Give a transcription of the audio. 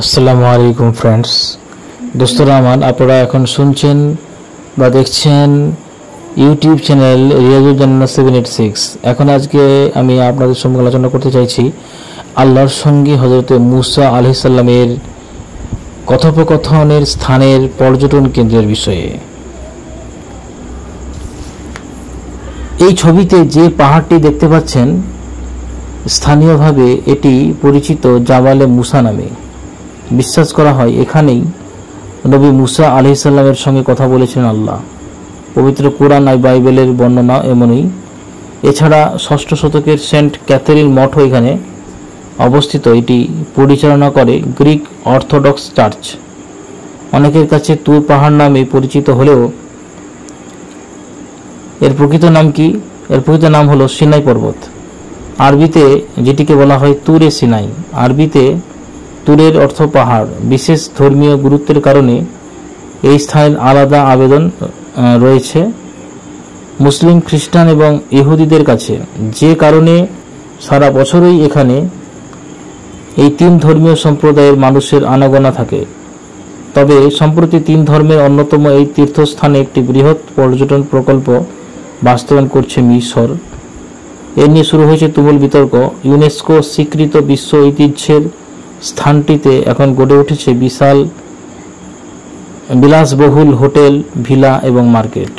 আসসালামু আলাইকুম ফ্রেন্ডস, দোস্তরা আমার, আপনারা এখন শুনছেন বা দেখছেন ইউটিউব চ্যানেল রিয়াজুল জান্নাত 786। এখন আজকে আমি আপনাদের সঙ্গে আলোচনা করতে চাইছি আল্লাহর সঙ্গে হযরত মুসা আলাইহিস সালামের কথোপকথনের স্থানের পর্যটন কেন্দ্রের বিষয়ে। এই ছবিতে যে পাহাড়টি দেখতে পাচ্ছেন, স্থানীয়ভাবে এটি পরিচিত জাবালে মুসা নামে। বিশ্বাস করা হয় এখানেই নবী মুসা আলাইহিস সালামের সঙ্গে কথা বলেছিলেন আল্লাহ। পবিত্র কোরআন আর বাইবেলের বর্ণনা এমনই। এছাড়া 6ষ্ঠ শতকের সেন্ট ক্যাথেরিন মঠও এখানে অবস্থিত। এটি পরিচালনা করে গ্রিক অর্থোডক্স চার্চ। অনেকের কাছে তুর পাহাড় নামে পরিচিত হলেও এর প্রকৃত নাম কি? এর প্রকৃত নাম হলো সিনাই পর্বত। আরবিতে যেটিকে বলা হয় তুরে সিনাই। আরবিতে তুরের অর্থ পাহাড়। বিশেষ ধর্মীয় গুরুত্বের কারণে এই স্থানের আলাদা আবেদন রয়েছে মুসলিম, খ্রিস্টান এবং ইহুদিদের কাছে, যে কারণে সারা বছরই এখানে এই তিন ধর্মীয় সম্প্রদায়ের মানুষের আনাগোনা থাকে। তবে সম্প্রতি তিন ধর্মের অন্যতম এই তীর্থস্থানে একটি বৃহৎ পর্যটন প্রকল্প বাস্তবায়ন করছে মিশর। এ নিয়ে শুরু হয়েছে তুমুল বিতর্ক। ইউনেস্কো স্বীকৃত বিশ্ব ঐতিহ্যের স্থানটিতে এখন গড়ে উঠেছে বিশাল বিলাসবহুল হোটেল, ভিলা এবং মার্কেট।